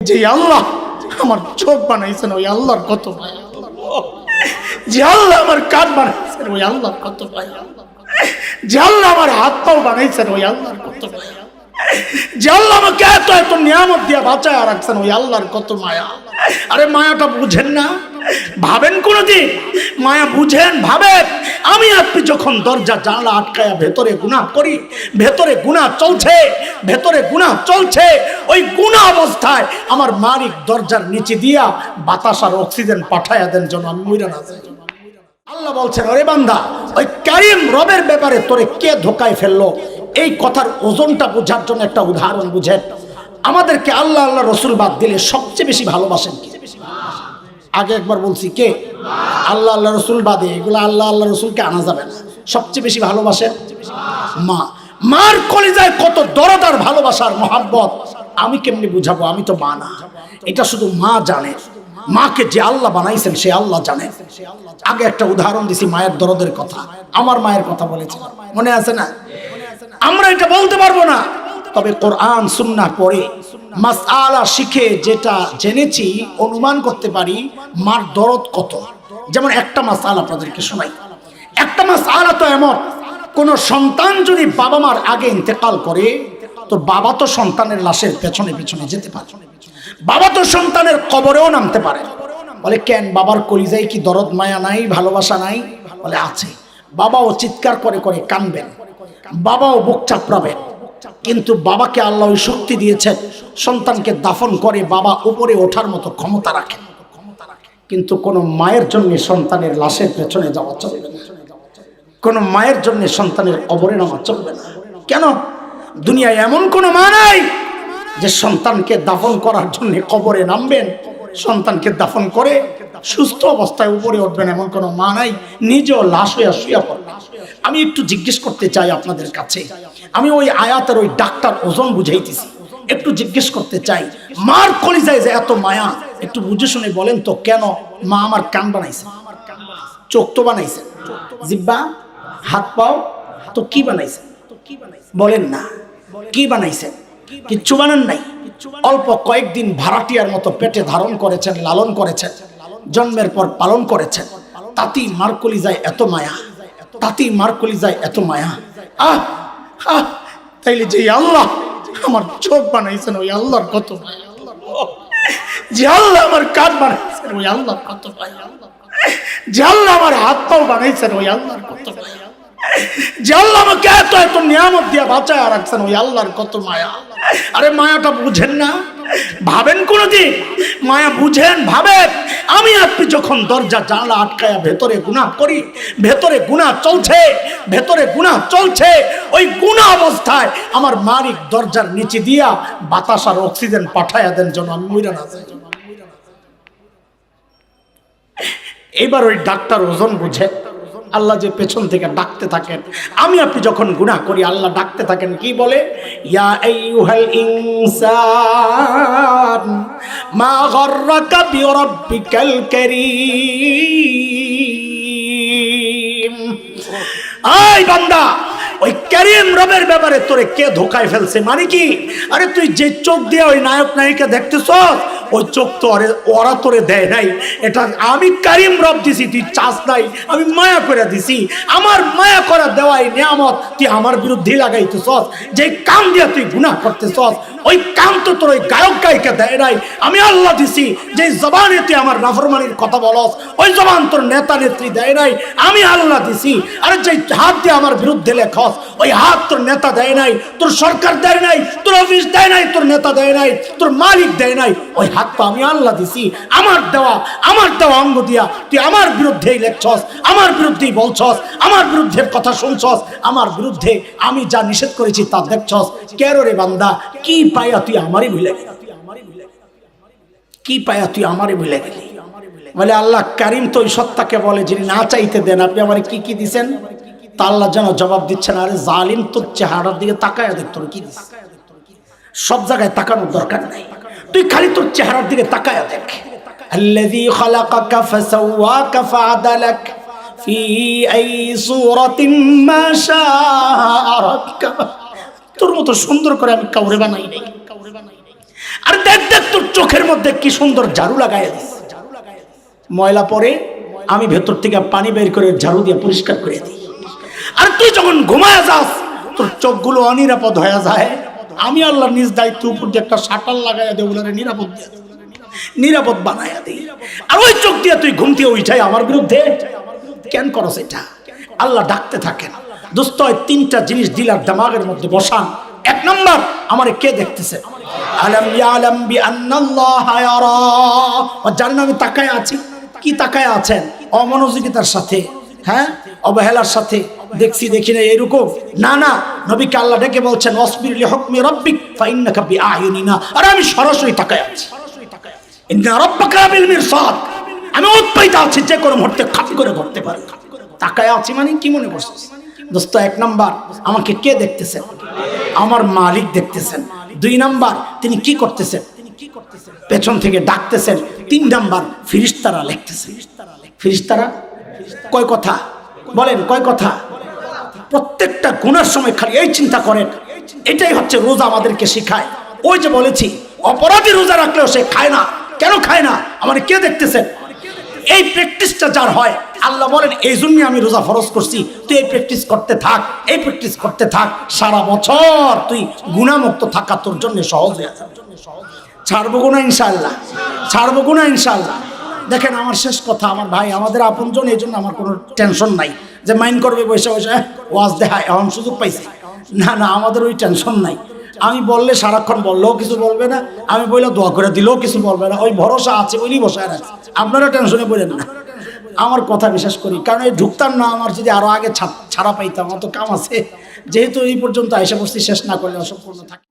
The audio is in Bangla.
যে আল্লাহ আমার চোখ বানাইছেন ওই আল্লাহর কত ভাই, যে আল্লাহ আমার কান বানাইছেন ওই আল্লাহর কত ভাই, যে আল্লাহ আমার হাত পাও বানাইছেন ওই আল্লাহর কত ভাই, যে আল্লাহ আমাকে এত এত নিয়ামত দিয়ে বাঁচায় রাখছেন ওই আল্লাহর কত মায়া। আরে মায়াটা বুঝেন না? ভাবেন কোনদিন মায়া বুঝেন? ভাবেন আমি আপনি যখন দরজা জানলা আটকায়া ভেতরে গুনাহ করি, ভেতরে গুনাহ চলছে, ভেতরে গুনাহ চলছে, ওই গুনাহ অবস্থায় আমার মালিক দরজার নিচে দিয়া বাতাস আর অক্সিজেন পাঠায়া দেন যেন আমি মইরা না যাই। আল্লাহ বলছেন ওরে বান্দা ওই কারিম রবের ব্যাপারে তোরে কে ধোকায় ফেললো, এই কথার ওজনটা বোঝার জন্য একটা উদাহরণ বুঝেন। আমাদেরকে আল্লাহ আল্লাহ রসুল বাদ দিলে সবচেয়ে বেশি ভালোবাসেন কি? আগে একবার বলছি কে? আল্লাহ আল্লাহ রসুল বাদে এগুলো আল্লাহ আল্লাহ রসুলকে আনা যাবে না। সবচেয়ে বেশি ভালোবাসেন মা। মার কলিজায় কত দরদ আর ভালোবাসার মহাব্বত আমি কেমনি বুঝাবো? আমি তো মা না, এটা শুধু মা জানে। মাকে যে আল্লাহ বানাইছেন সে আল্লাহ জানে। আগে একটা উদাহরণ দিছি মায়ের দরদের কথা, আমার মায়ের কথা বলেছি, মনে আছে না? আমরা এটা বলতে পারবো না, তবে কোরআন সুন্নাহ পড়ে মাসআলা শিখে যেটা জেনেছি অনুমান করতে পারি মার দরদ কত। যেমন একটা মাসআলা আপনাদেরকে শোনাই। একটা মাসআলা তো এমন, কোন সন্তান যদি বাবা মার আগে ইন্তেকাল করে তো বাবা তো সন্তানের লাশের পেছনে পেছনে যেতে পারে, বাবা তো সন্তানের কবরেও নামতে পারে। বলে কেন? বাবার কলিজায় কি দরদ মায়া নাই, ভালোবাসা নাই? বলে আছে। বাবাও চিৎকার করে করে কাঁদবেন, বাবাও বুক চাপড়াবেন, কিন্তু বাবাকে আল্লাহ ওই শক্তি দিয়েছেন সন্তানকে দাফন করে বাবা উপরে ওঠার মতো ক্ষমতা রাখেন। কিন্তু কোন মায়ের জন্য সন্তানের লাশের পেছনে যাওয়া চলবে না, কোন মায়ের জন্য সন্তানের কবরে নামা চলবে না। কেন? দুনিয়ায় এমন কোন মা নাই যে সন্তানকে দাফন করার জন্য কবরে নামবেন, সন্তানকে দাফন করে সুস্থ অবস্থায় উপরে উঠবেন, এমন কোন মা নাই। নিজেও লাশ হইয়া শুয়া পড়বেন। আমি একটু জিজ্ঞেস করতে চাই আপনাদের কাছে, আমি ওই আয়াতের ওই ডাক্তার ওজন বুঝাইতেছি, একটু জিজ্ঞেস করতে চাই মার কলিজায় যে এত মায়া, একটু বুঝে শুনে বলেন তো কেন মা আমার কান বানাইছে, চোখ তো বানাইছে, জিহ্বা, হাত পাও, তো কি বানাইছে? বলেন না কি বানাইছে? কিচ্ছু বানান নাই। অল্প কয়েকদিন ভাড়াটিয়ার মতো পেটে ধারণ করেছেন, লালন করেছেন, জন্মের পর পালন করেছেন, তাতেই মার কলিজায় এত মায়া, তাতেই মার কলিজায় এত মায়া। আহ আহ তাইলে যে আল্লাহ আমার চোখ বানাইছেন ওই আল্লাহর কত মায়া, যে আল্লাহ আমার কান বানাইছেন ওই আল্লাহর কত মায়া, যে আল্লাহ আমার হাত পাও বানাইছেন ওই আল্লাহর কত মায়া, যে আল্লাহ আমাকে এত এত নিয়ামত দিয়ে বাঁচায় রাখছেন ওই আল্লাহর কত মায়া। আরে মায়াটা বুঝেন না? ভাবেন কোনদিন মায়া বুঝেন? ভাবেন আমি আপনি যখন দরজা জানলা আটকায়া ভেতরে গুনাহ করি, ভেতরে গুনাহ চলছে, ভেতরে গুনাহ চলছে, ওই গুনাহ অবস্থায় আমার মালিক দরজার নিচে দিয়া বাতাস আর অক্সিজেন পাঠায়া দেন যেন আমি মইরা না যাই। এবার ওই ডাক্তার ওজন বুঝে আল্লাহ যে পেছন থেকে ডাকতে থাকেন, আমি আপনি যখন গুনাহ করি আল্লাহ ডাকতে থাকেন, কি বলে? ইয়া আইয়ুহাল ইনসান মা গাররাকা বিরাব্বিকাল কারীম। আয় বান্দা, ওই কারীম রবের ব্যাপারে তোরে কে ধোকায় ফেলছে? মানে কি? আরে তুই যে চোখ দিয়ে ওই নায়ক নায়িকা দেখতেছস, ওই চোখ তো ওরা তোরে দেয় নাই, এটা আমি কারীম রব দিছি, তুই চাস নাই, আমি মায়া করে দিছি। আমার মায়া করা দেওয়াই নিয়ামত তুই আমার বিরুদ্ধে লাগাইতেছস। যে কান দিয়ে তুই গুনাহ করতেছস ওই কান তো তোর ওই গায়ক গায়িকা দেয় নাই, আমি আল্লাহ দিছি। যে জবানে তুই আমার নাফরমানির কথা বলস ওই জবান তোর নেতা নেত্রী দেয় নাই, আমি আল্লাহ দিছি। আরে যে হাত দিয়ে আমার বিরুদ্ধে লেখস ওই হাত তোর নেতা দেয় নাই, তোর সরকার দেয় নাই, তোর অফিস দেয় নাই, তোর নেতা দেয় নাই, তোর মালিক দেয় নাই, ওই হাত তো আমি আল্লাহ দিছি। আমার দেওয়া অঙ্গ দিয়া তুই আমার বিরুদ্ধেই লেখছস, আমার বিরুদ্ধেই বলছস, আমার বিরুদ্ধে কথা শুনছস, আমার বিরুদ্ধে আমি যা নিষেধ করেছি তা দেখছস। কেন রে বান্দা, কি পাইয়া তুই আমারই ভুলে গেলি? কি পাইয়া তুই আমারই ভুলে গেলি? বলে আল্লাহ কারীম তো ওই সত্তাকে বলে যিনি না চাইতে দেন, আপনি আমার কি কি দিছেন? তা আল্লাহ যেন জবাব দিচ্ছেন, আরে জালিম তোর চেহারার দিকে তাকায় দেখ তোর কি দিস। সব জায়গায় তাকানোর দরকার নাই, তুই খালি তোর চেহারার দিকে তাকায় দেখ। আল্লাযী খালাকাকা ফাসাওয়াকা ফাআদালাক ফি আই সূরাতিন মা শাআ রাক্কাবা। তোর মতো সুন্দর করে আমি কাউরে বানাই নাই। আর দেখ দেখ তোর চোখের মধ্যে কি সুন্দর ঝাড়ু লাগাই দিস, ময়লা পরে আমি ভেতর থেকে পানি বের করে ঝাড়ু দিয়ে পরিষ্কার করে দিই। আর তুই যখন ঘুমায় যাস তোর চোখগুলো অনিরাপদ হয়ে যায়, আমি আল্লাহ নিজ দায়িত্ব উপর দিয়ে একটা শাটার লাগাইয়া দেই, ওগুলো নিরাপদ দিয়ে নিরাপদ বানাইয়া দিই। আর ওই চোখ দিয়ে তুই ঘুম দিয়ে উঠাই আমার বিরুদ্ধে কেন করস এটা? আল্লাহ ডাকতে থাকেন। দোস্ত তিনটা জিনিস দিলার দিমাগের মধ্যে বসান। এক নম্বর, আমারে কে দেখতেছে? আলাম ইয়ালাম বিআন্নাল্লাহা ইয়ারা, জানেন আমি তাকায় আছি। কি তাকায় আছেন? অমনোযোগিতার সাথে, হ্যাঁ, অবহেলার সাথে, দেখছি দেখি না এরকম না। না, নবীকে আল্লাহ ডেকে বলছেন ওয়াসবির লিহুকমি রাব্বিক ফাইন্নাকা বিআয়ুনিনা। আর আমি সরাসরি তাকায় আছি। ইন্না রাব্বাকা বিল মিরসাদ, আমি উৎপাইতা আছি, যে কোনো মুহূর্তে খাপ করে ধরতে পারি। তাকায় আছি মানে কি মনে করছিস? দোস্ত এক নাম্বার, আমাকে কে দেখতেছেন? আমার মালিক দেখতেছেন। দুই নাম্বার, তিনি কি করতেছেন? পেছন থেকে ডাকতেছেন। তিন নাম্বার, ফেরেশতারা লিখতেছেন। ফেরেশতারা কয় কথা বলেন, কয় কথা? প্রত্যেকটা গুনার সময় খালি এই চিন্তা করেন। এটাই হচ্ছে রোজা আমাদেরকে শেখায়। ওই যে বলেছি, অপরাধী রোজা রাখলেও সে খায় না। কেন খায় না? আমার কে দেখতেছেন? এই প্র্যাকটিসটা যার হয়, আল্লাহ বলেন এই জন্য আমি রোজা ফরজ করছি, তুই এই প্র্যাকটিস করতে থাক, এই প্র্যাকটিস করতে থাক, সারা বছর তুই গুনাহমুক্ত থাকা তোর জন্য সহজ হয়ে যাবে। ছাড়বো গুনাহ ইনশাআল্লাহ, ছাড়বো গুনাহ ইনশাআল্লাহ। দেখেন আমার শেষ কথা, আমার ভাই আমাদের আপনজন, এই জন্য আমার কোনো টেনশন নাই যে মাইন্ড করবে বসে বসে ওয়াজ দেখায় এখন সুযোগ পাইছে। না না, আমাদের ওই টেনশন নাই। আমি বললে সারাক্ষণ বললেও কিছু বলবে না, আমি বললে দোয়া করে দিলেও কিছু বলবে না। ওই ভরসা আছে বলেই বসায় রাখছি। আপনারা টেনশনে পড়েন না, আমার কথা বিশ্বাস করি। কারণ এই ঢুকতাম না, আমার যদি আরো আগে ছাড়া পাইতাম, অত কাম আছে। যেহেতু এই পর্যন্ত আইসা বসছি, শেষ না করলে অসম্পূর্ণ থাকে।